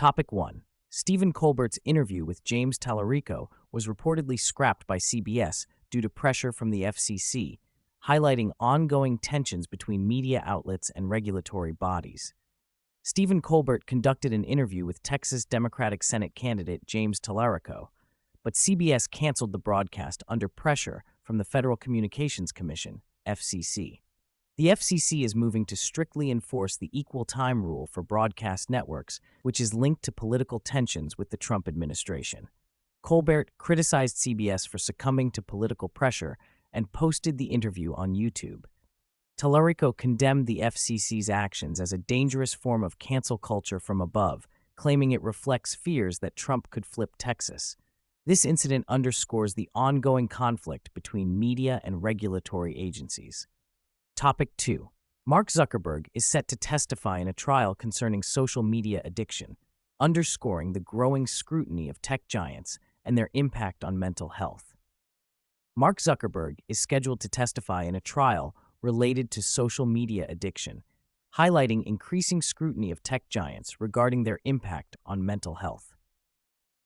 Topic 1. Stephen Colbert's interview with James Tallarico was reportedly scrapped by CBS due to pressure from the FCC, highlighting ongoing tensions between media outlets and regulatory bodies. Stephen Colbert conducted an interview with Texas Democratic Senate candidate James Tallarico, but CBS canceled the broadcast under pressure from the Federal Communications Commission, FCC. The FCC is moving to strictly enforce the equal time rule for broadcast networks, which is linked to political tensions with the Trump administration. Colbert criticized CBS for succumbing to political pressure and posted the interview on YouTube. Tallarico condemned the FCC's actions as a dangerous form of cancel culture from above, claiming it reflects fears that Trump could flip Texas. This incident underscores the ongoing conflict between media and regulatory agencies. Topic 2. Mark Zuckerberg is set to testify in a trial concerning social media addiction, underscoring the growing scrutiny of tech giants and their impact on mental health. Mark Zuckerberg is scheduled to testify in a trial related to social media addiction, highlighting increasing scrutiny of tech giants regarding their impact on mental health.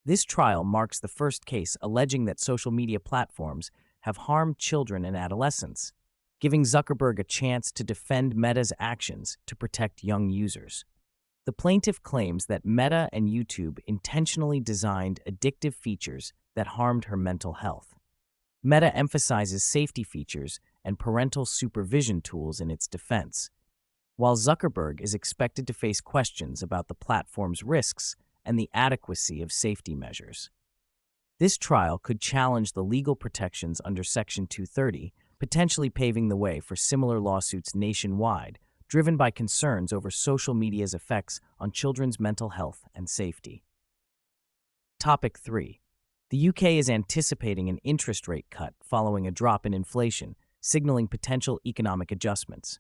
This trial marks the first case alleging that social media platforms have harmed children and adolescents, giving Zuckerberg a chance to defend Meta's actions to protect young users. The plaintiff claims that Meta and YouTube intentionally designed addictive features that harmed her mental health. Meta emphasizes safety features and parental supervision tools in its defense, while Zuckerberg is expected to face questions about the platform's risks and the adequacy of safety measures. This trial could challenge the legal protections under Section 230, potentially paving the way for similar lawsuits nationwide, driven by concerns over social media's effects on children's mental health and safety. Topic 3. The UK is anticipating an interest rate cut following a drop in inflation, signaling potential economic adjustments.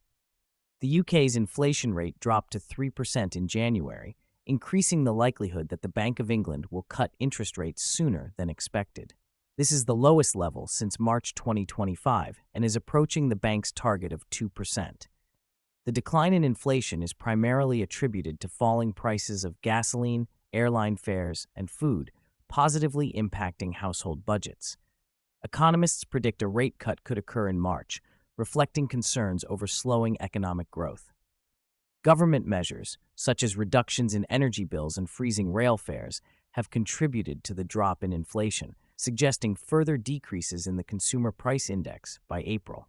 The UK's inflation rate dropped to 3% in January, increasing the likelihood that the Bank of England will cut interest rates sooner than expected. This is the lowest level since March 2025 and is approaching the bank's target of 2%. The decline in inflation is primarily attributed to falling prices of gasoline, airline fares, and food, positively impacting household budgets. Economists predict a rate cut could occur in March, reflecting concerns over slowing economic growth. Government measures, such as reductions in energy bills and freezing rail fares, have contributed to the drop in inflation, suggesting further decreases in the Consumer Price Index by April.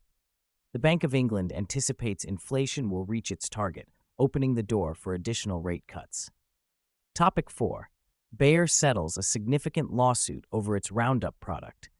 The Bank of England anticipates inflation will reach its target, opening the door for additional rate cuts. Topic 4. Bayer settles a significant lawsuit over its Roundup product.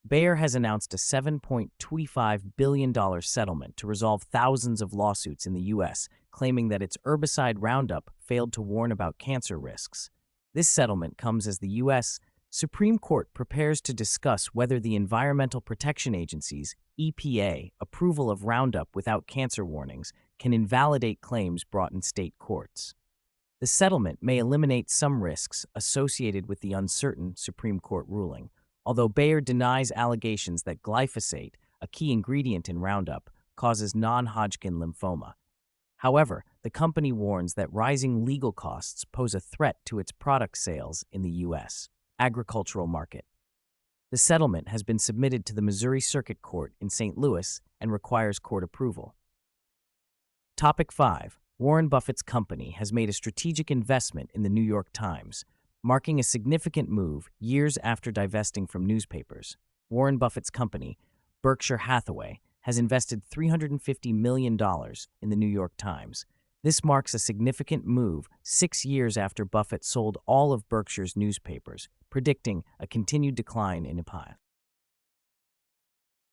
Bayer has announced a $7.25 billion settlement to resolve thousands of lawsuits in the U.S., claiming that its herbicide Roundup failed to warn about cancer risks. This settlement comes as the U.S. Supreme Court prepares to discuss whether the Environmental Protection Agency's EPA approval of Roundup without cancer warnings can invalidate claims brought in state courts. The settlement may eliminate some risks associated with the uncertain Supreme Court ruling, although Bayer denies allegations that glyphosate, a key ingredient in Roundup, causes non-Hodgkin lymphoma. However, the company warns that rising legal costs pose a threat to its product sales in the U.S. agricultural market. The settlement has been submitted to the Missouri Circuit Court in St. Louis and requires court approval. Topic 5. Warren Buffett's company has made a strategic investment in the New York Times, marking a significant move years after divesting from newspapers. Warren Buffett's company, Berkshire Hathaway, has invested $350 million in the New York Times. This marks a significant move 6 years after Buffett sold all of Berkshire's newspapers, predicting a continued decline in empire.